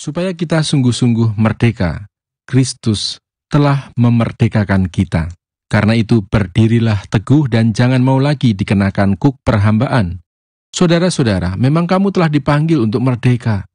supaya kita sungguh-sungguh merdeka. Kristus telah memerdekakan kita. Karena itu berdirilah teguh dan jangan mau lagi dikenakan kuk perhambaan. Saudara-saudara, memang kamu telah dipanggil untuk merdeka.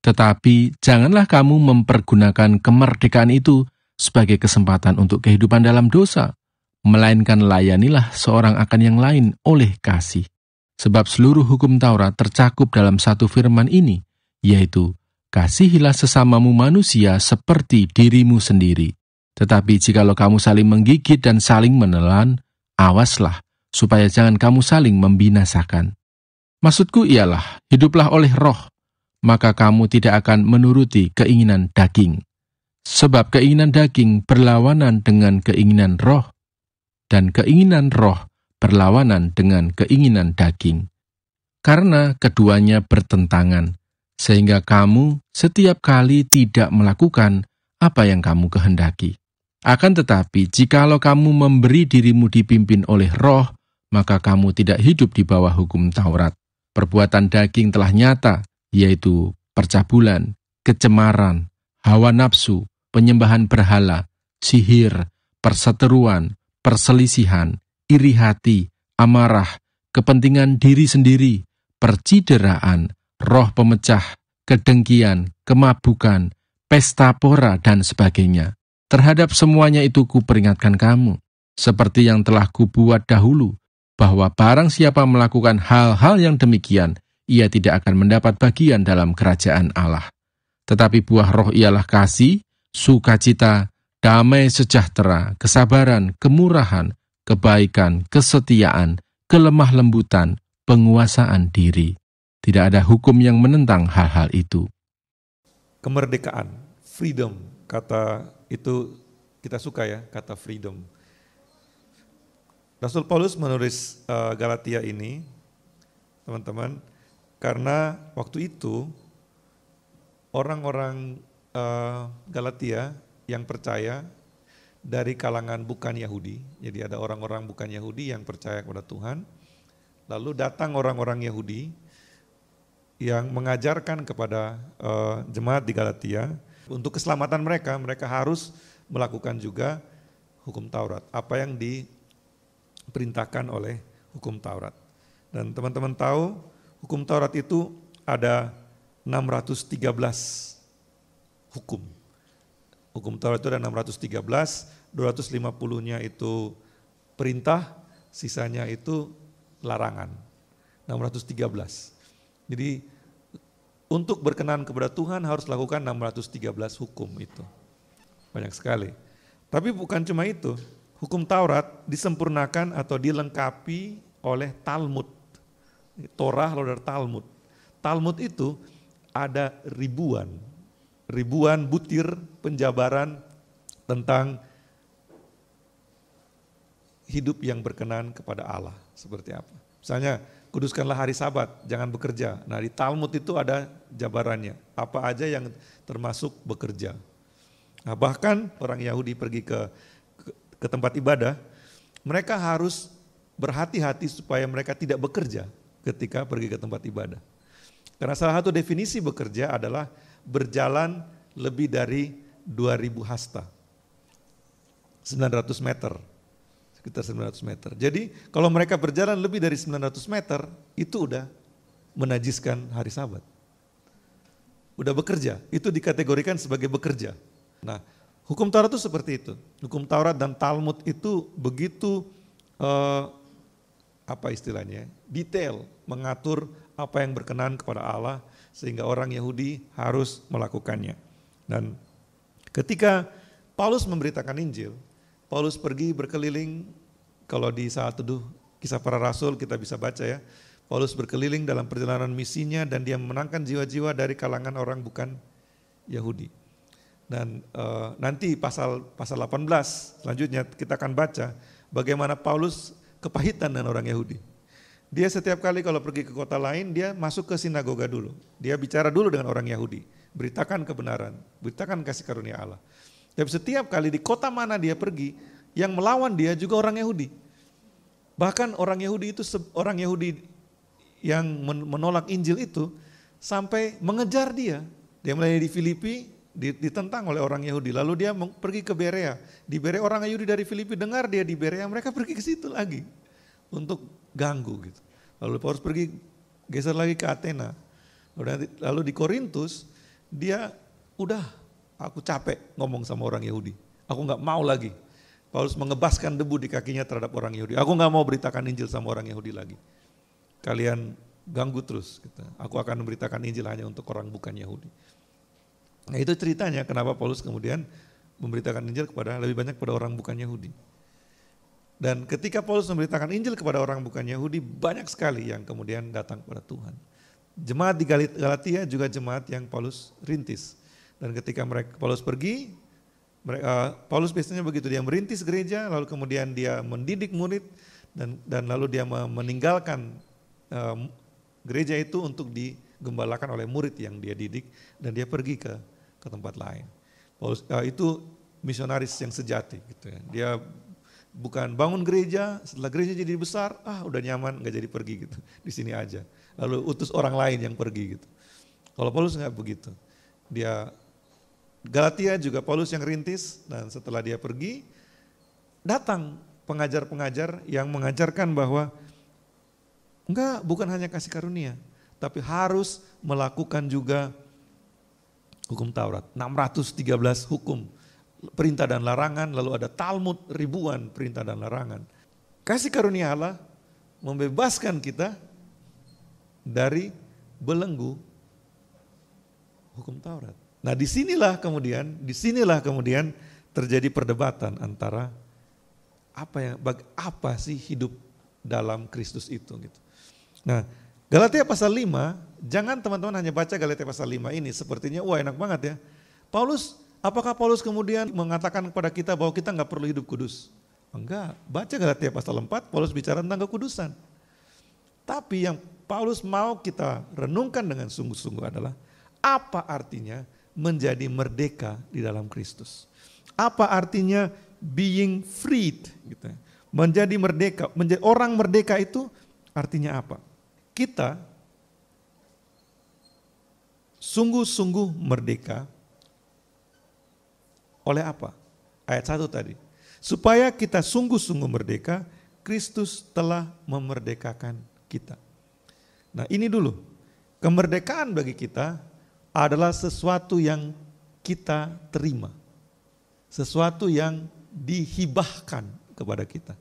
Tetapi janganlah kamu mempergunakan kemerdekaan itu sebagai kesempatan untuk kehidupan dalam dosa, melainkan layanilah seorang akan yang lain oleh kasih. Sebab seluruh hukum Taurat tercakup dalam satu firman ini, yaitu, kasihilah sesamamu manusia seperti dirimu sendiri. Tetapi jikalau kamu saling menggigit dan saling menelan, awaslah, supaya jangan kamu saling membinasakan. Maksudku ialah, hiduplah oleh roh, maka kamu tidak akan menuruti keinginan daging. Sebab keinginan daging berlawanan dengan keinginan roh, dan keinginan roh berlawanan dengan keinginan daging. Karena keduanya bertentangan, sehingga kamu setiap kali tidak melakukan apa yang kamu kehendaki. Akan tetapi, jikalau kamu memberi dirimu dipimpin oleh roh, maka kamu tidak hidup di bawah hukum Taurat. Perbuatan daging telah nyata, yaitu percabulan, kecemaran, hawa nafsu, penyembahan berhala, sihir, perseteruan, perselisihan, iri hati, amarah, kepentingan diri sendiri, percideraan, roh pemecah, kedengkian, kemabukan, pesta pora, dan sebagainya. Terhadap semuanya itu kuperingatkan kamu, seperti yang telah kubuat dahulu, bahwa barang siapa melakukan hal-hal yang demikian, ia tidak akan mendapat bagian dalam kerajaan Allah. Tetapi buah roh ialah kasih, sukacita, damai sejahtera, kesabaran, kemurahan, kebaikan, kesetiaan, kelemah lembutan, penguasaan diri. Tidak ada hukum yang menentang hal-hal itu. Kemerdekaan, freedom, kata itu kita suka ya, kata freedom. Rasul Paulus menulis Galatia ini, teman-teman, karena waktu itu orang-orang Galatia yang percaya dari kalangan bukan Yahudi, jadi ada orang-orang bukan Yahudi yang percaya kepada Tuhan, lalu datang orang-orang Yahudi yang mengajarkan kepada jemaat di Galatia, untuk keselamatan mereka, mereka harus melakukan juga hukum Taurat, apa yang diperintahkan oleh hukum Taurat. Dan teman-teman tahu, hukum Taurat itu ada 613 hukum. Hukum Taurat itu ada 613, 250-nya itu perintah, sisanya itu larangan. 613. Jadi untuk berkenan kepada Tuhan harus lakukan 613 hukum itu. Banyak sekali. Tapi bukan cuma itu. Hukum Taurat disempurnakan atau dilengkapi oleh Talmud. Torah lalu ada Talmud. Talmud itu ada ribuan butir penjabaran tentang hidup yang berkenan kepada Allah. Seperti apa? Misalnya, kuduskanlah hari Sabat, jangan bekerja. Nah, di Talmud itu ada jabarannya, apa aja yang termasuk bekerja. Nah, bahkan orang Yahudi pergi ke tempat ibadah, mereka harus berhati-hati supaya mereka tidak bekerja ketika pergi ke tempat ibadah. Karena salah satu definisi bekerja adalah berjalan lebih dari 2000 hasta, 900 meter. Sekitar 900 meter. Jadi kalau mereka berjalan lebih dari 900 meter, itu udah menajiskan hari Sabat. Udah bekerja, itu dikategorikan sebagai bekerja. Nah, hukum Taurat itu seperti itu. Hukum Taurat dan Talmud itu begitu, apa istilahnya, detail mengatur apa yang berkenan kepada Allah, sehingga orang Yahudi harus melakukannya. Dan ketika Paulus memberitakan Injil, Paulus pergi berkeliling, kalau di saat teduh Kisah Para Rasul kita bisa baca ya, Paulus berkeliling dalam perjalanan misinya dan dia memenangkan jiwa-jiwa dari kalangan orang bukan Yahudi. Dan nanti pasal 18 selanjutnya kita akan baca bagaimana Paulus kepahitan dengan orang Yahudi. Dia setiap kali kalau pergi ke kota lain, dia masuk ke sinagoga dulu. Dia bicara dulu dengan orang Yahudi, beritakan kebenaran, beritakan kasih karunia Allah. Tapi setiap kali di kota mana dia pergi, yang melawan dia juga orang Yahudi. Bahkan orang Yahudi yang menolak Injil itu sampai mengejar dia Dia melayani di Filipi, ditentang oleh orang Yahudi. Lalu dia pergi ke Berea. Di Berea orang Yahudi dari Filipi dengar dia di Berea, mereka pergi ke situ lagi untuk ganggu gitu. Lalu Paulus pergi geser lagi ke Athena. Lalu di Korintus dia udah, aku capek ngomong sama orang Yahudi. Aku nggak mau lagi. Paulus mengebaskan debu di kakinya terhadap orang Yahudi. Aku nggak mau beritakan Injil sama orang Yahudi lagi. Kalian ganggu terus. Gitu. Aku akan memberitakan Injil hanya untuk orang bukan Yahudi. Nah itu ceritanya kenapa Paulus kemudian memberitakan Injil lebih banyak kepada orang bukan Yahudi. Dan ketika Paulus memberitakan Injil kepada orang bukan Yahudi, banyak sekali yang kemudian datang kepada Tuhan. Jemaat di Galatia juga jemaat yang Paulus rintis. Dan ketika Paulus pergi, Paulus biasanya begitu, dia merintis gereja, lalu kemudian dia mendidik murid, dan lalu dia meninggalkan gereja itu untuk digembalakan oleh murid yang dia didik, dan dia pergi ke tempat lain. Paulus itu misionaris yang sejati gitu ya. Dia bukan bangun gereja, setelah gereja jadi besar, udah nyaman nggak jadi pergi gitu. Di sini aja. Lalu utus orang lain yang pergi gitu. Kalau Paulus nggak begitu. Dia Galatia juga Paulus yang rintis, dan setelah dia pergi datang pengajar-pengajar yang mengajarkan bahwa bukan hanya kasih karunia, tapi harus melakukan juga hukum Taurat, 613 hukum, perintah dan larangan, lalu ada Talmud ribuan perintah dan larangan. Kasih karunia Allah membebaskan kita dari belenggu hukum Taurat. Nah disinilah kemudian terjadi perdebatan antara apa sih hidup dalam Kristus itu gitu. Nah Galatia pasal 5, jangan teman-teman hanya baca Galatia pasal 5 ini, sepertinya enak banget ya. Apakah Paulus kemudian mengatakan kepada kita bahwa kita nggak perlu hidup kudus? Enggak, baca Galatia pasal 4, Paulus bicara tentang kekudusan. Tapi yang Paulus mau kita renungkan dengan sungguh-sungguh adalah apa artinya menjadi merdeka di dalam Kristus. Apa artinya being freed? Gitu. Menjadi merdeka, menjadi orang merdeka itu artinya apa? Kita sungguh-sungguh merdeka oleh apa? Ayat 1 tadi. Supaya kita sungguh-sungguh merdeka, Kristus telah memerdekakan kita. Nah ini dulu, kemerdekaan bagi kita adalah sesuatu yang kita terima. Sesuatu yang dihibahkan kepada kita.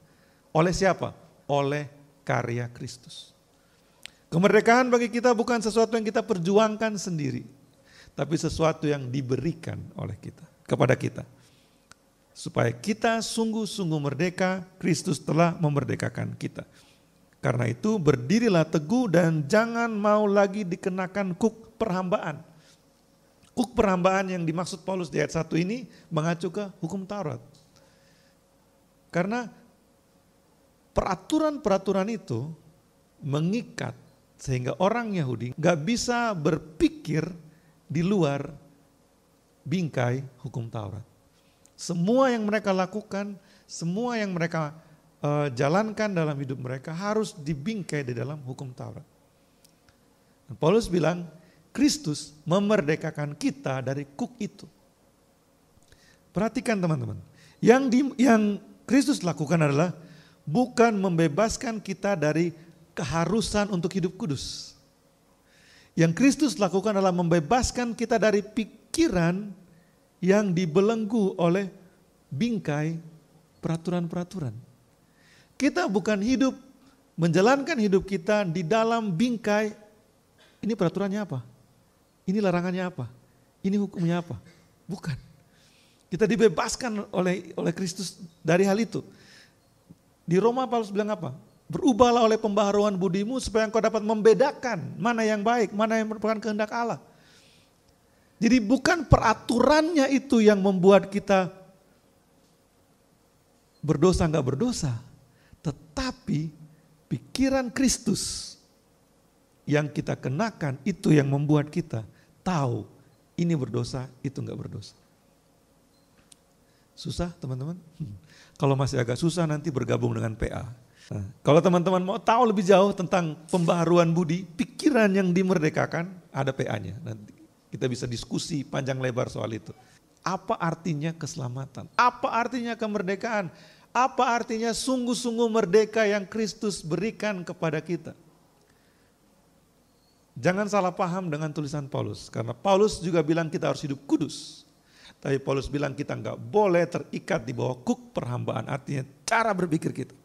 Oleh siapa? Oleh karya Kristus. Kemerdekaan bagi kita bukan sesuatu yang kita perjuangkan sendiri, tapi sesuatu yang diberikan oleh kita, kepada kita. Supaya kita sungguh-sungguh merdeka, Kristus telah memerdekakan kita. Karena itu berdirilah teguh dan jangan mau lagi dikenakan kuk perhambaan. Kuk perhambaan yang dimaksud Paulus di ayat 1 ini mengacu ke hukum Taurat. Karena peraturan-peraturan itu mengikat sehingga orang Yahudi gak bisa berpikir di luar bingkai hukum Taurat. Semua yang mereka lakukan, semua yang mereka jalankan dalam hidup mereka harus dibingkai di dalam hukum Taurat. Dan Paulus bilang, Kristus memerdekakan kita dari kuk itu. Perhatikan teman-teman, yang Kristus lakukan adalah bukan membebaskan kita dari keharusan untuk hidup kudus. Yang Kristus lakukan adalah membebaskan kita dari pikiran yang dibelenggu oleh bingkai peraturan-peraturan. Kita bukan menjalankan hidup kita di dalam bingkai, ini peraturannya apa? Ini larangannya apa? Ini hukumnya apa? Bukan. Kita dibebaskan oleh Kristus dari hal itu. Di Roma Paulus bilang apa? Berubahlah oleh pembaharuan budimu supaya engkau dapat membedakan mana yang baik, mana yang merupakan kehendak Allah. Jadi bukan peraturannya itu yang membuat kita berdosa enggak berdosa, tetapi pikiran Kristus yang kita kenakan itu yang membuat kita tahu ini berdosa, itu enggak berdosa. Susah teman-teman? Kalau masih agak susah nanti bergabung dengan PA. Nah, kalau teman-teman mau tahu lebih jauh tentang pembaharuan budi, pikiran yang dimerdekakan, ada PA-nya. Nanti Kita bisa diskusi panjang lebar soal itu. Apa artinya keselamatan? Apa artinya kemerdekaan? Apa artinya sungguh-sungguh merdeka yang Kristus berikan kepada kita? Jangan salah paham dengan tulisan Paulus, karena Paulus juga bilang kita harus hidup kudus. Tapi Paulus bilang kita nggak boleh terikat di bawah kuk perhambaan, artinya cara berpikir kita.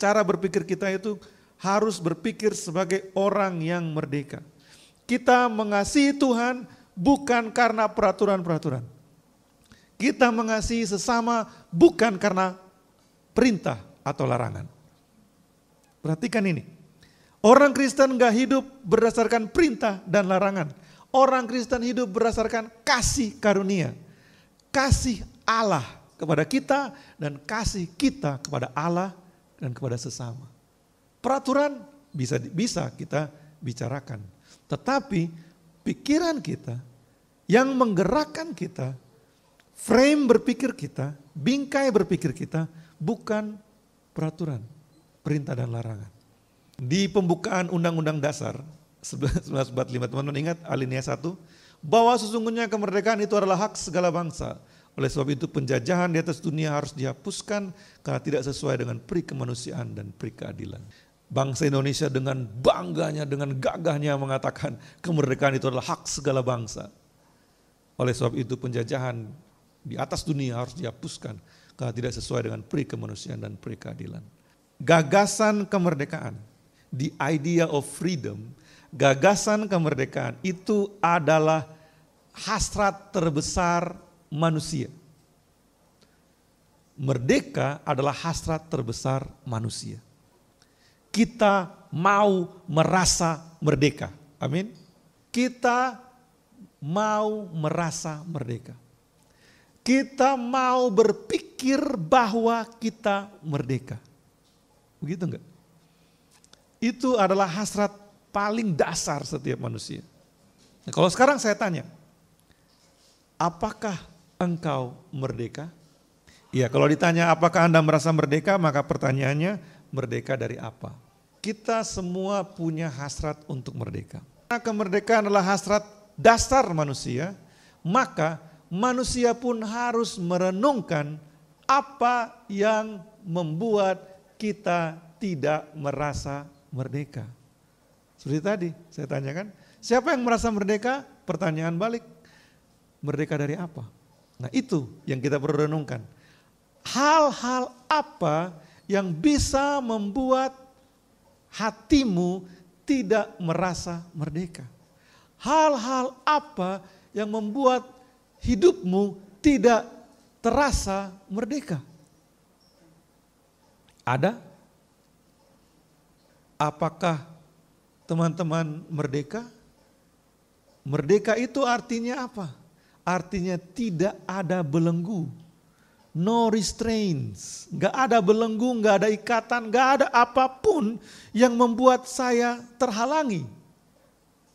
Cara berpikir kita itu harus berpikir sebagai orang yang merdeka. Kita mengasihi Tuhan bukan karena peraturan-peraturan. Kita mengasihi sesama bukan karena perintah atau larangan. Perhatikan ini. Orang Kristen gak hidup berdasarkan perintah dan larangan. Orang Kristen hidup berdasarkan kasih karunia. Kasih Allah kepada kita dan kasih kita kepada Allah dan kepada sesama. Peraturan bisa kita bicarakan. Tetapi pikiran kita yang menggerakkan kita, frame berpikir kita, bingkai berpikir kita, bukan peraturan, perintah dan larangan. Di pembukaan Undang-Undang Dasar 1945, teman-teman ingat alinea 1, bahwa sesungguhnya kemerdekaan itu adalah hak segala bangsa. Oleh sebab itu penjajahan di atas dunia harus dihapuskan karena tidak sesuai dengan peri kemanusiaan dan peri keadilan. Bangsa Indonesia dengan bangganya, dengan gagahnya mengatakan kemerdekaan itu adalah hak segala bangsa. Oleh sebab itu penjajahan di atas dunia harus dihapuskan karena tidak sesuai dengan peri kemanusiaan dan peri keadilan. Gagasan kemerdekaan, the idea of freedom, gagasan kemerdekaan itu adalah hasrat terbesar manusia. Merdeka adalah hasrat terbesar manusia. Kita mau merasa merdeka. Amin. Kita mau merasa merdeka. Kita mau berpikir bahwa kita merdeka. Begitu enggak? Itu adalah hasrat paling dasar setiap manusia. Nah, kalau sekarang saya tanya, apakah engkau merdeka? Ya, kalau ditanya apakah Anda merasa merdeka, maka pertanyaannya merdeka dari apa? Kita semua punya hasrat untuk merdeka. Karena kemerdekaan adalah hasrat dasar manusia, maka manusia pun harus merenungkan apa yang membuat kita tidak merasa merdeka. Seperti tadi saya tanyakan, siapa yang merasa merdeka? Pertanyaan balik, merdeka dari apa? Nah itu yang kita perlu renungkan. Hal-hal apa yang bisa membuat hatimu tidak merasa merdeka? Hal-hal apa yang membuat hidupmu tidak terasa merdeka? Ada? Apakah teman-teman merdeka? Merdeka itu artinya apa? Artinya tidak ada belenggu. No restraints, gak ada belenggu, gak ada ikatan, gak ada apapun yang membuat saya terhalangi.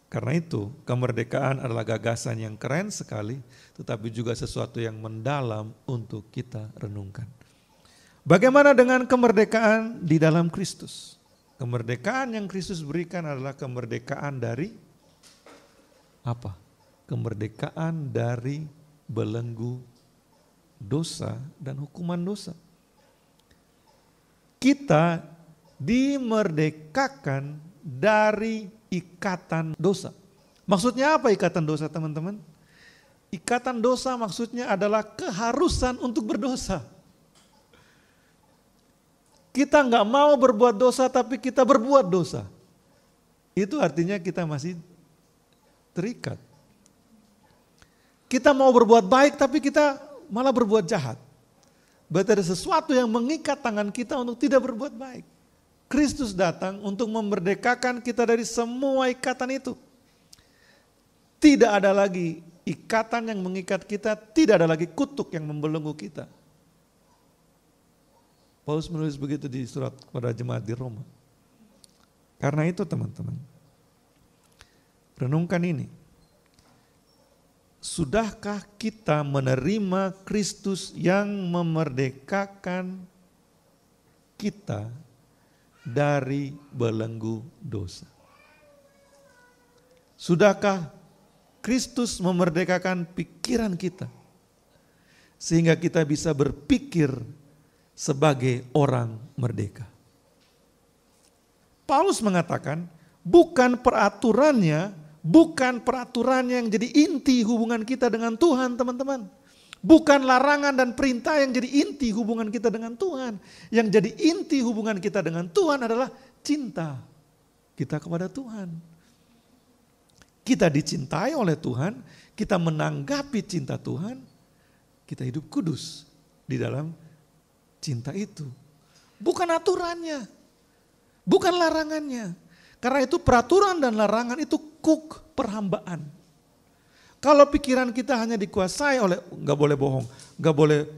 Karena itu kemerdekaan adalah gagasan yang keren sekali, tetapi juga sesuatu yang mendalam untuk kita renungkan. Bagaimana dengan kemerdekaan di dalam Kristus? Kemerdekaan yang Kristus berikan adalah kemerdekaan dari apa? Kemerdekaan dari belenggu dosa dan hukuman dosa. Kita dimerdekakan dari ikatan dosa. Maksudnya apa ikatan dosa, teman-teman? Ikatan dosa maksudnya adalah keharusan untuk berdosa. Kita nggak mau berbuat dosa tapi kita berbuat dosa. Itu artinya kita masih terikat. Kita mau berbuat baik tapi kita malah berbuat jahat. Berarti ada sesuatu yang mengikat tangan kita untuk tidak berbuat baik. Kristus datang untuk memerdekakan kita dari semua ikatan itu. Tidak ada lagi ikatan yang mengikat kita, tidak ada lagi kutuk yang membelenggu kita. Paulus menulis begitu di surat kepada jemaat di Roma. Karena itu teman-teman, renungkan ini. Sudahkah kita menerima Kristus yang memerdekakan kita dari belenggu dosa? Sudahkah Kristus memerdekakan pikiran kita. Sehingga kita bisa berpikir sebagai orang merdeka. Paulus mengatakan, bukan peraturannya yang jadi inti hubungan kita dengan Tuhan, teman-teman. Bukan larangan dan perintah yang jadi inti hubungan kita dengan Tuhan. Yang jadi inti hubungan kita dengan Tuhan adalah cinta kita kepada Tuhan. Kita dicintai oleh Tuhan, kita menanggapi cinta Tuhan, kita hidup kudus di dalam cinta itu. Bukan aturannya, bukan larangannya. Karena itu peraturan dan larangan itu kuk perhambaan. Kalau pikiran kita hanya dikuasai oleh gak boleh bohong, gak boleh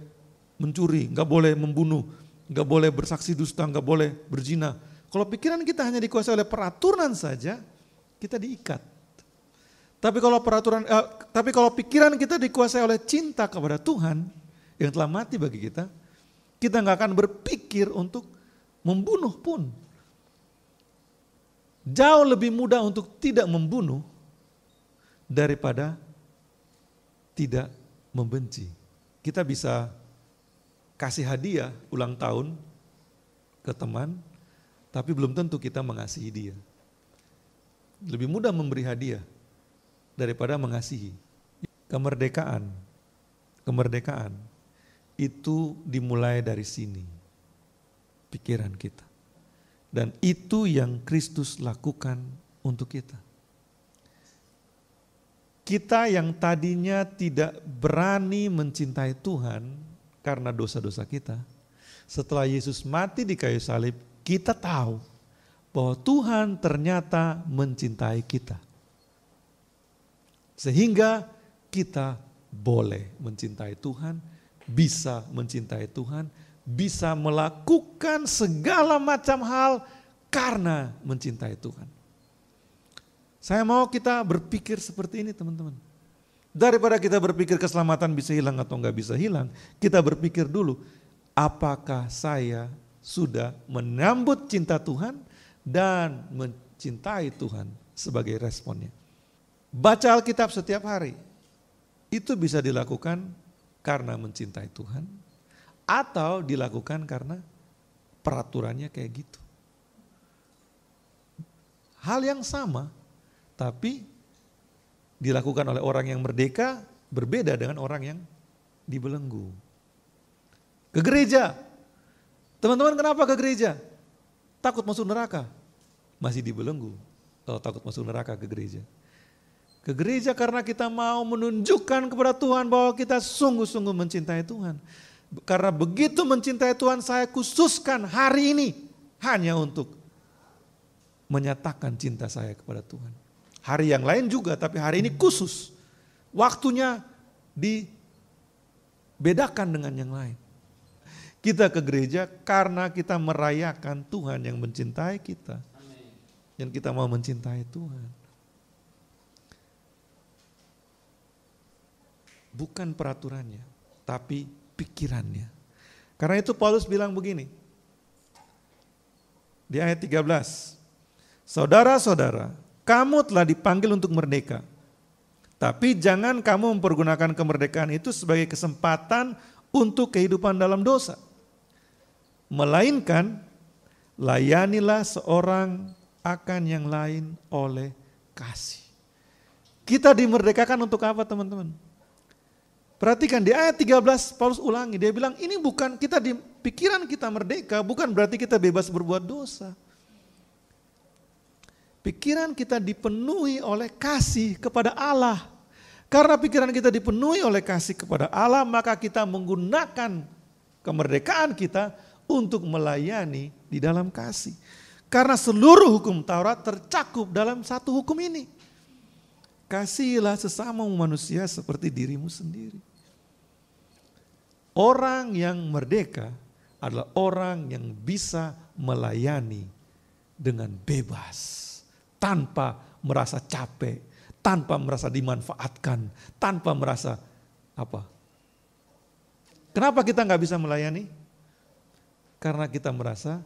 mencuri, gak boleh membunuh, gak boleh bersaksi dusta, gak boleh berzina. Kalau pikiran kita hanya dikuasai oleh peraturan saja, kita diikat. Tapi kalau pikiran kita dikuasai oleh cinta kepada Tuhan yang telah mati bagi kita gak akan berpikir untuk membunuh pun. Jauh lebih mudah untuk tidak membunuh daripada tidak membenci. Kita bisa kasih hadiah ulang tahun ke teman, tapi belum tentu kita mengasihi dia. Lebih mudah memberi hadiah daripada mengasihi. Kemerdekaan itu dimulai dari sini, pikiran kita. Dan itu yang Kristus lakukan untuk kita. Kita yang tadinya tidak berani mencintai Tuhan karena dosa-dosa kita, setelah Yesus mati di kayu salib, kita tahu bahwa Tuhan ternyata mencintai kita. Sehingga kita boleh mencintai Tuhan, bisa mencintai Tuhan, bisa melakukan segala macam hal karena mencintai Tuhan. Saya mau kita berpikir seperti ini, teman-teman. Daripada kita berpikir keselamatan bisa hilang atau enggak bisa hilang, kita berpikir dulu, apakah saya sudah menyambut cinta Tuhan dan mencintai Tuhan sebagai responnya. Baca Alkitab setiap hari, itu bisa dilakukan karena mencintai Tuhan, atau dilakukan karena peraturannya kayak gitu. Hal yang sama, tapi dilakukan oleh orang yang merdeka berbeda dengan orang yang dibelenggu. Ke gereja. Teman-teman, kenapa ke gereja? Takut masuk neraka. Masih dibelenggu kalau takut masuk neraka ke gereja. Ke gereja karena kita mau menunjukkan kepada Tuhan bahwa kita sungguh-sungguh mencintai Tuhan. Karena begitu mencintai Tuhan, saya khususkan hari ini hanya untuk menyatakan cinta saya kepada Tuhan. Hari yang lain juga, tapi hari ini khusus. Waktunya dibedakan dengan yang lain. Kita ke gereja karena kita merayakan Tuhan yang mencintai kita. Dan kita mau mencintai Tuhan. Bukan peraturannya, tapi pikirannya. Karena itu Paulus bilang begini. Di ayat 13. Saudara-saudara, kamu telah dipanggil untuk merdeka. Tapi jangan kamu mempergunakan kemerdekaan itu sebagai kesempatan untuk kehidupan dalam dosa. Melainkan, layanilah seorang akan yang lain oleh kasih. Kita dimerdekakan untuk apa, teman-teman? Perhatikan di ayat 13 Paulus ulangi, dia bilang ini bukan kita di pikiran kita merdeka, bukan berarti kita bebas berbuat dosa. Pikiran kita dipenuhi oleh kasih kepada Allah. Karena pikiran kita dipenuhi oleh kasih kepada Allah, maka kita menggunakan kemerdekaan kita untuk melayani di dalam kasih. Karena seluruh hukum Taurat tercakup dalam satu hukum ini. Kasihilah sesama manusia seperti dirimu sendiri. Orang yang merdeka adalah orang yang bisa melayani dengan bebas. Tanpa merasa capek, tanpa merasa dimanfaatkan, tanpa merasa apa. Kenapa kita nggak bisa melayani? Karena kita merasa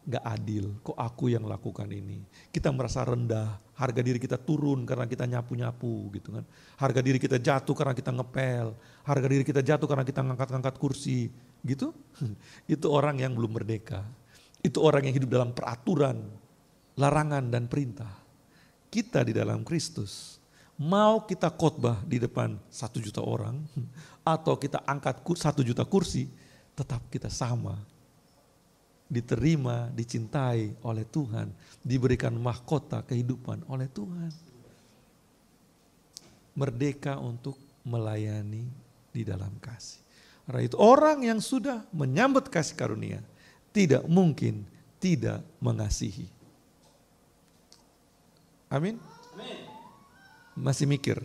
Gak adil, kok aku yang lakukan ini. Kita merasa rendah, harga diri kita turun karena kita nyapu-nyapu gitu kan. Harga diri kita jatuh karena kita ngepel, harga diri kita jatuh karena kita ngangkat-ngangkat kursi gitu. Itu orang yang belum merdeka. Itu orang yang hidup dalam peraturan, larangan dan perintah. Kita di dalam Kristus, mau kita khotbah di depan 1 juta orang atau kita angkat 1 juta kursi, tetap kita sama. Diterima, dicintai oleh Tuhan, diberikan mahkota kehidupan oleh Tuhan. Merdeka untuk melayani di dalam kasih. Karena itu orang yang sudah menyambut kasih karunia tidak mungkin tidak mengasihi. Amin? Masih mikir?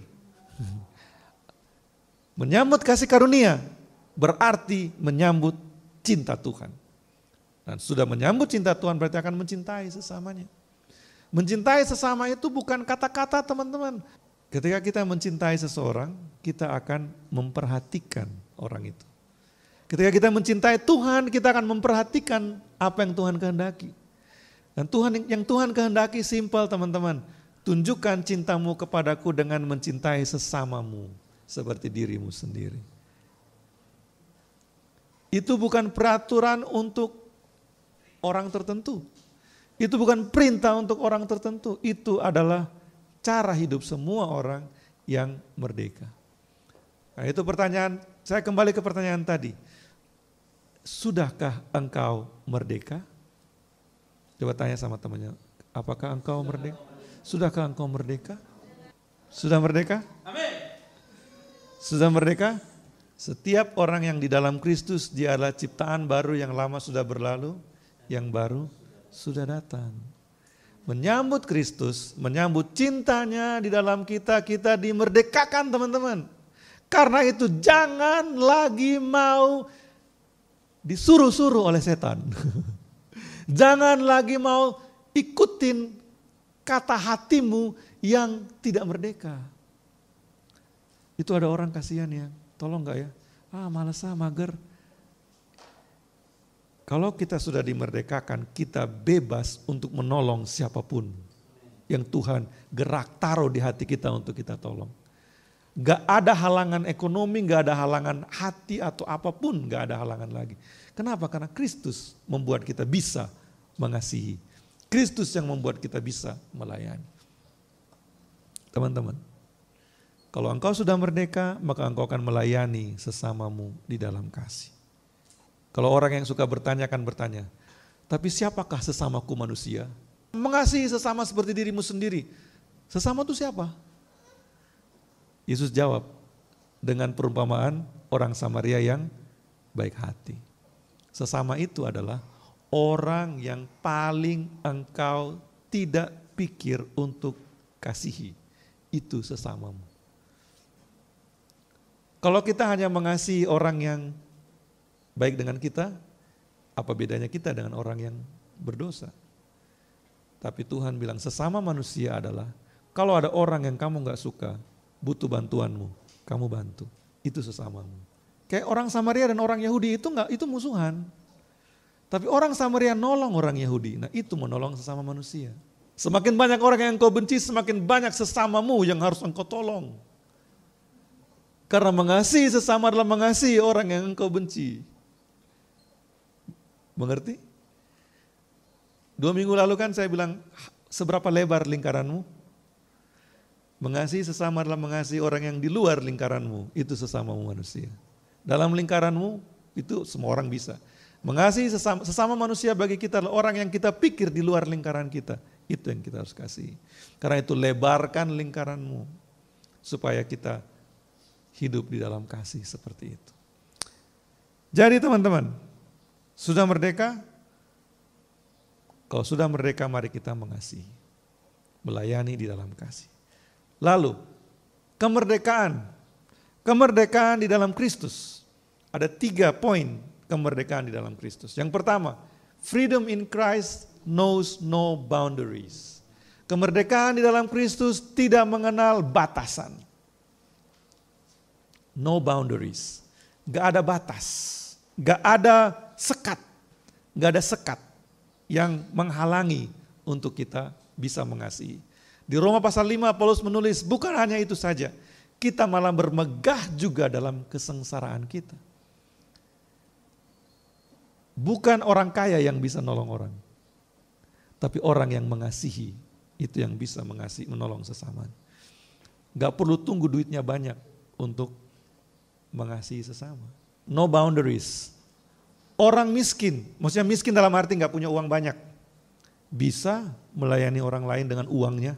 Menyambut kasih karunia berarti menyambut cinta Tuhan. Dan sudah menyambut cinta Tuhan berarti akan mencintai sesamanya. Mencintai sesama itu bukan kata-kata teman-teman. Ketika kita mencintai seseorang, kita akan memperhatikan orang itu. Ketika kita mencintai Tuhan, kita akan memperhatikan apa yang Tuhan kehendaki. Dan yang Tuhan kehendaki simpel teman-teman. Tunjukkan cintamu kepadaku dengan mencintai sesamamu seperti dirimu sendiri. Itu bukan peraturan untuk orang tertentu. Itu bukan perintah untuk orang tertentu. Itu adalah cara hidup semua orang yang merdeka. Nah, itu pertanyaan, saya kembali ke pertanyaan tadi. Sudahkah engkau merdeka? Coba tanya sama temannya, apakah engkau merdeka? Sudahkah engkau merdeka? Sudah merdeka? Amin. Sudah merdeka? Setiap orang yang di dalam Kristus, dia adalah ciptaan baru, yang lama sudah berlalu, yang baru sudah datang. Menyambut Kristus, menyambut cintanya di dalam kita, kita dimerdekakan teman-teman. Karena itu jangan lagi mau disuruh-suruh oleh setan. Jangan lagi mau ikutin kata hatimu yang tidak merdeka. Itu ada orang kasihan ya, tolong gak ya? Malas mager. Kalau kita sudah dimerdekakan, kita bebas untuk menolong siapapun yang Tuhan gerak taruh di hati kita untuk kita tolong. Gak ada halangan ekonomi, gak ada halangan hati atau apapun, gak ada halangan lagi. Kenapa? Karena Kristus membuat kita bisa mengasihi. Kristus yang membuat kita bisa melayani. Teman-teman, kalau engkau sudah merdeka, maka engkau akan melayani sesamamu di dalam kasih. Kalau orang yang suka bertanya akan bertanya, tapi siapakah sesamaku manusia? Mengasihi sesama seperti dirimu sendiri. Sesama itu siapa? Yesus jawab dengan perumpamaan orang Samaria yang baik hati. Sesama itu adalah orang yang paling engkau tidak pikir untuk kasihi. Itu sesamamu. Kalau kita hanya mengasihi orang yang baik dengan kita, apa bedanya kita dengan orang yang berdosa? Tapi Tuhan bilang sesama manusia adalah, kalau ada orang yang kamu gak suka, butuh bantuanmu, kamu bantu. Itu sesamamu. Kayak orang Samaria dan orang Yahudi itu musuhan. Tapi orang Samaria nolong orang Yahudi, nah itu menolong sesama manusia. Semakin banyak orang yang engkau benci, semakin banyak sesamamu yang harus engkau tolong. Karena mengasihi sesama adalah mengasihi orang yang engkau benci. Mengerti? 2 minggu lalu kan saya bilang, seberapa lebar lingkaranmu? Mengasihi sesama adalah mengasihi orang yang di luar lingkaranmu, itu sesamamu manusia. Dalam lingkaranmu, itu semua orang bisa. Mengasihi sesama manusia bagi kita adalah orang yang kita pikir di luar lingkaran kita. Itu yang kita harus kasih. Karena itu lebarkan lingkaranmu, supaya kita hidup di dalam kasih seperti itu. Jadi teman-teman, sudah merdeka? Kalau sudah merdeka, mari kita mengasihi. Melayani di dalam kasih. Lalu, kemerdekaan. Kemerdekaan di dalam Kristus. Ada 3 poin kemerdekaan di dalam Kristus. Yang pertama, freedom in Christ knows no boundaries. Kemerdekaan di dalam Kristus tidak mengenal batasan. No boundaries. Gak ada batas. Gak ada sekat. Gak ada sekat yang menghalangi untuk kita bisa mengasihi. Di Roma pasal 5 Paulus menulis, bukan hanya itu saja, kita malah bermegah juga dalam kesengsaraan kita. Bukan orang kaya yang bisa nolong orang, tapi orang yang mengasihi itu yang bisa menolong sesama. Gak perlu tunggu duitnya banyak untuk mengasihi sesama. No boundaries. Orang miskin, maksudnya miskin dalam arti gak punya uang banyak, bisa melayani orang lain dengan uangnya.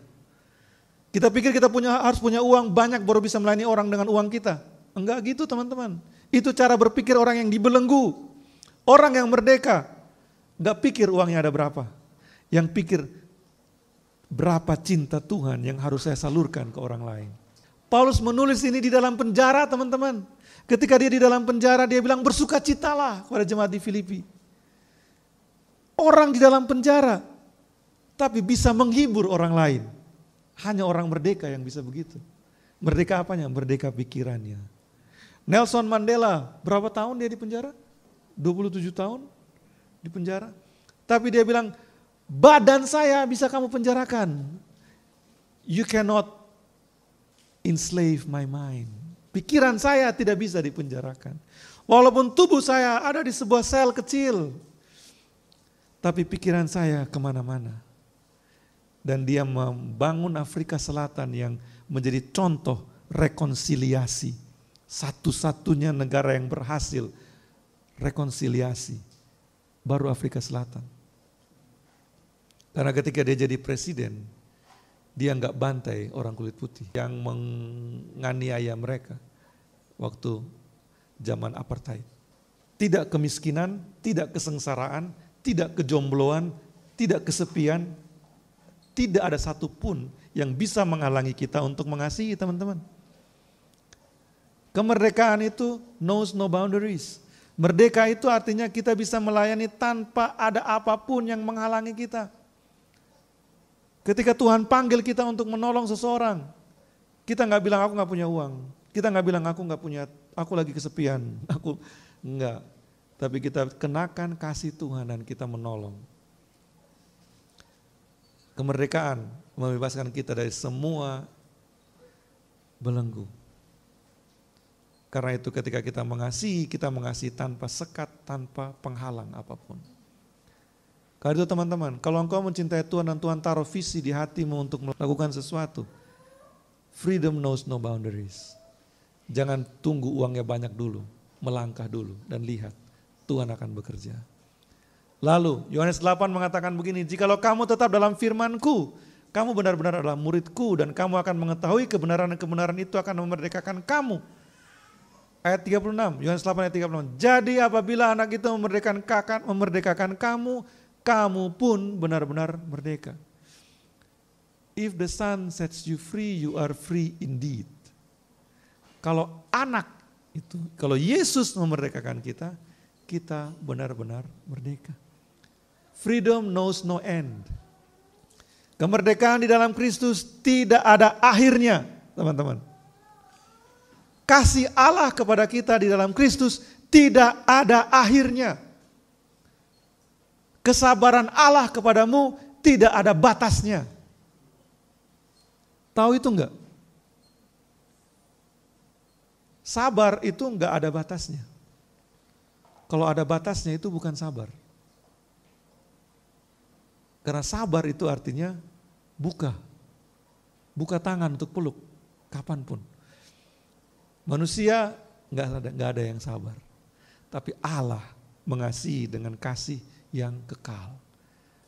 Kita pikir kita harus punya uang banyak baru bisa melayani orang dengan uang kita. Enggak gitu teman-teman. Itu cara berpikir orang yang dibelenggu. Orang yang merdeka, gak pikir uangnya ada berapa. Yang pikir berapa cinta Tuhan yang harus saya salurkan ke orang lain. Paulus menulis ini di dalam penjara teman-teman. Ketika dia di dalam penjara dia bilang bersukacitalah kepada jemaat di Filipi. Orang di dalam penjara tapi bisa menghibur orang lain. Hanya orang merdeka yang bisa begitu. Merdeka apanya? Merdeka pikirannya. Nelson Mandela berapa tahun dia di penjara? 27 tahun di penjara. Tapi dia bilang, badan saya bisa kamu penjarakan. You cannot enslave my mind. Pikiran saya tidak bisa dipenjarakan. Walaupun tubuh saya ada di sebuah sel kecil. Tapi pikiran saya kemana-mana. Dan dia membangun Afrika Selatan yang menjadi contoh rekonsiliasi. Satu-satunya negara yang berhasil rekonsiliasi baru Afrika Selatan. Karena ketika dia jadi presiden, dia nggak bantai orang kulit putih yang menganiaya mereka waktu zaman apartheid. Tidak kemiskinan, tidak kesengsaraan, tidak kejombloan, tidak kesepian, tidak ada satupun yang bisa menghalangi kita untuk mengasihi teman-teman. Kemerdekaan itu knows no boundaries. Merdeka itu artinya kita bisa melayani tanpa ada apapun yang menghalangi kita. Ketika Tuhan panggil kita untuk menolong seseorang, kita nggak bilang aku nggak punya uang, kita nggak bilang aku lagi kesepian, aku enggak. Tapi kita kenakan kasih Tuhan dan kita menolong. Kemerdekaan membebaskan kita dari semua belenggu. Karena itu ketika kita mengasihi tanpa sekat, tanpa penghalang apapun. Karena itu teman-teman, kalau engkau mencintai Tuhan dan Tuhan taruh visi di hatimu untuk melakukan sesuatu, freedom knows no boundaries. Jangan tunggu uangnya banyak dulu, melangkah dulu dan lihat Tuhan akan bekerja. Lalu Yohanes 8 mengatakan begini, jikalau kamu tetap dalam firman-Ku, kamu benar-benar adalah murid-Ku dan kamu akan mengetahui kebenaran dan kebenaran itu akan memerdekakan kamu. Ayat 36, Yohanes 8 ayat 36. Jadi apabila anak itu memerdekakan kamu, kamu pun benar-benar merdeka. If the Son sets you free, you are free indeed. Kalau anak itu, kalau Yesus memerdekakan kita, kita benar-benar merdeka. Freedom knows no end. Kemerdekaan di dalam Kristus tidak ada akhirnya, teman-teman. Kasih Allah kepada kita di dalam Kristus tidak ada akhirnya. Kesabaran Allah kepadamu tidak ada batasnya. Tahu itu enggak? Sabar itu enggak ada batasnya. Kalau ada batasnya itu bukan sabar. Karena sabar itu artinya buka tangan untuk peluk kapanpun. Manusia nggak ada yang sabar, tapi Allah mengasihi dengan kasih yang kekal.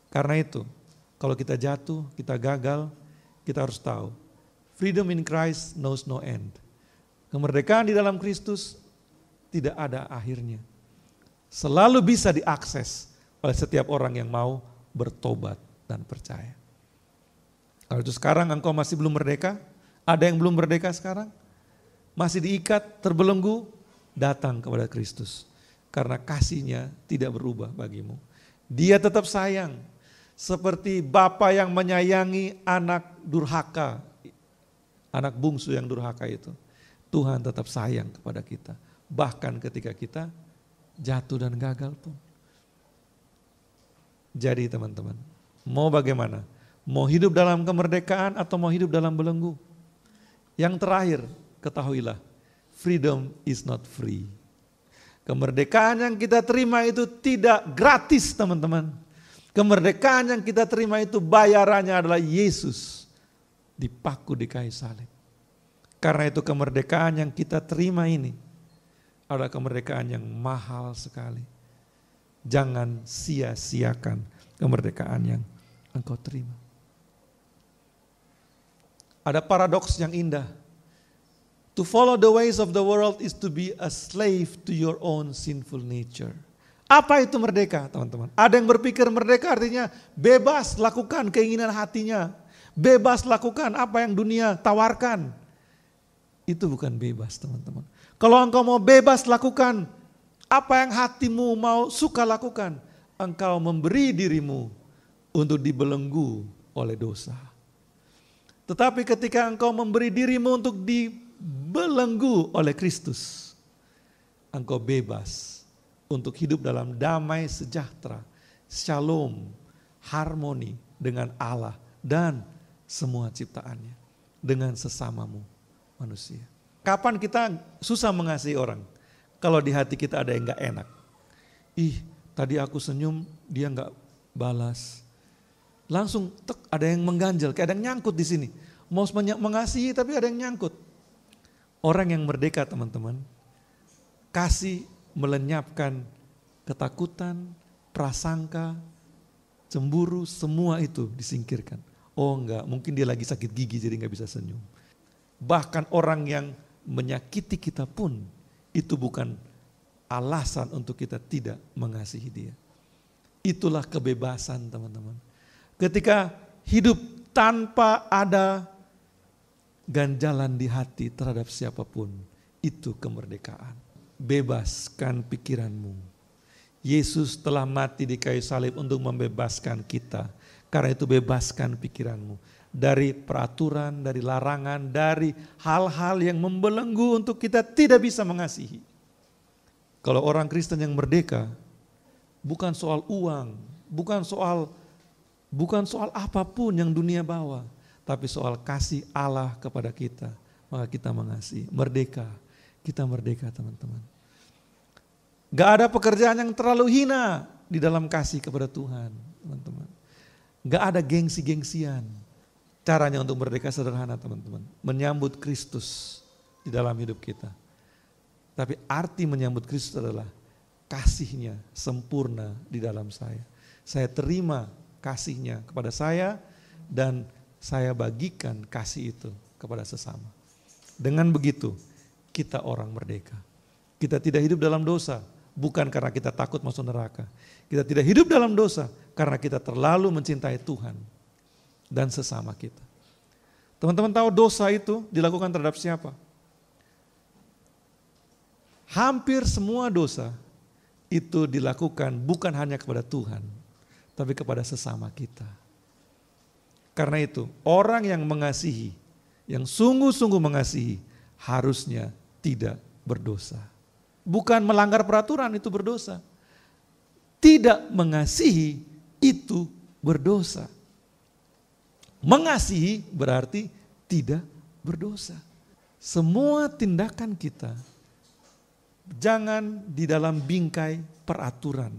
Karena itu, kalau kita jatuh, kita gagal, kita harus tahu, freedom in Christ knows no end. Kemerdekaan di dalam Kristus tidak ada akhirnya. Selalu bisa diakses oleh setiap orang yang mau bertobat dan percaya. Kalau itu sekarang engkau masih belum merdeka, ada yang belum merdeka sekarang, masih diikat, terbelenggu, datang kepada Kristus. Karena kasih-Nya tidak berubah bagimu. Dia tetap sayang. Seperti bapa yang menyayangi anak durhaka. Anak bungsu yang durhaka itu. Tuhan tetap sayang kepada kita. Bahkan ketika kita jatuh dan gagal pun. Jadi teman-teman, mau bagaimana? Mau hidup dalam kemerdekaan atau mau hidup dalam belenggu? Yang terakhir, ketahuilah, freedom is not free. Kemerdekaan yang kita terima itu tidak gratis teman-teman. Kemerdekaan yang kita terima itu bayarannya adalah Yesus dipaku di kayu salib. Karena itu kemerdekaan yang kita terima ini adalah kemerdekaan yang mahal sekali. Jangan sia-siakan kemerdekaan yang engkau terima. Ada paradoks yang indah. To follow the ways of the world is to be a slave to your own sinful nature. Apa itu merdeka, teman-teman? Ada yang berpikir merdeka artinya bebas lakukan keinginan hatinya. Bebas lakukan apa yang dunia tawarkan. Itu bukan bebas, teman-teman. Kalau engkau mau bebas lakukan apa yang hatimu mau suka lakukan, engkau memberi dirimu untuk dibelenggu oleh dosa. Tetapi ketika engkau memberi dirimu untuk dibelenggu oleh Kristus, engkau bebas untuk hidup dalam damai sejahtera, shalom, harmoni dengan Allah dan semua ciptaannya, dengan sesamamu manusia. Kapan kita susah mengasihi orang? Kalau di hati kita ada yang gak enak. Tadi aku senyum, dia gak balas. Langsung ada yang mengganjal, kayak ada yang nyangkut di sini. Mau mengasihi tapi ada yang nyangkut. Orang yang merdeka teman-teman, kasih melenyapkan ketakutan, prasangka, cemburu, semua itu disingkirkan. Oh enggak, mungkin dia lagi sakit gigi jadi gak bisa senyum. Bahkan orang yang menyakiti kita pun itu bukan alasan untuk kita tidak mengasihi dia. Itulah kebebasan teman-teman. Ketika hidup tanpa ada ganjalan di hati terhadap siapapun, itu kemerdekaan. Bebaskan pikiranmu. Yesus telah mati di kayu salib untuk membebaskan kita. Karena itu bebaskan pikiranmu. Dari peraturan, dari larangan, dari hal-hal yang membelenggu untuk kita tidak bisa mengasihi. Kalau orang Kristen yang merdeka, bukan soal uang, bukan soal apapun yang dunia bawa, tapi soal kasih Allah kepada kita, maka kita mengasihi. Merdeka, kita merdeka teman-teman. Gak ada pekerjaan yang terlalu hina di dalam kasih kepada Tuhan, teman-teman. Gak ada gengsi-gengsian. Caranya untuk merdeka sederhana teman-teman. Menyambut Kristus di dalam hidup kita. Tapi arti menyambut Kristus adalah kasih-Nya sempurna di dalam saya. Saya terima kasih-Nya kepada saya dan saya bagikan kasih itu kepada sesama. Dengan begitu kita orang merdeka. Kita tidak hidup dalam dosa bukan karena kita takut masuk neraka. Kita tidak hidup dalam dosa karena kita terlalu mencintai Tuhan dan sesama kita. Teman-teman tahu dosa itu dilakukan terhadap siapa? Hampir semua dosa itu dilakukan bukan hanya kepada Tuhan, tapi kepada sesama kita. Karena itu orang yang mengasihi, yang sungguh-sungguh mengasihi harusnya tidak berdosa. Bukan melanggar peraturan itu berdosa. Tidak mengasihi itu berdosa. Mengasihi berarti tidak berdosa. Semua tindakan kita jangan di dalam bingkai peraturan,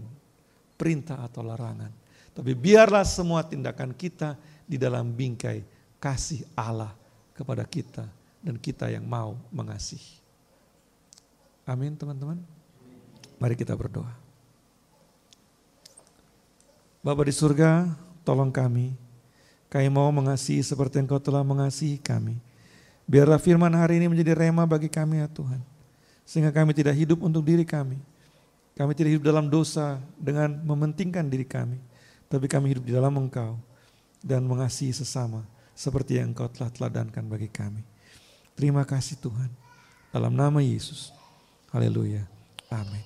perintah atau larangan. Tapi biarlah semua tindakan kita di dalam bingkai kasih Allah kepada kita dan kita yang mau mengasihi. Amin teman-teman. Mari kita berdoa. Bapa di surga, tolong kami mau mengasihi seperti Engkau telah mengasihi kami. Biarlah firman hari ini menjadi rema bagi kami ya Tuhan. Sehingga kami tidak hidup untuk diri kami. Kami tidak hidup dalam dosa dengan mementingkan diri kami. Tapi kami hidup di dalam Engkau dan mengasihi sesama seperti yang Engkau telah teladankan bagi kami. Terima kasih Tuhan. Dalam nama Yesus. Haleluya. Amin.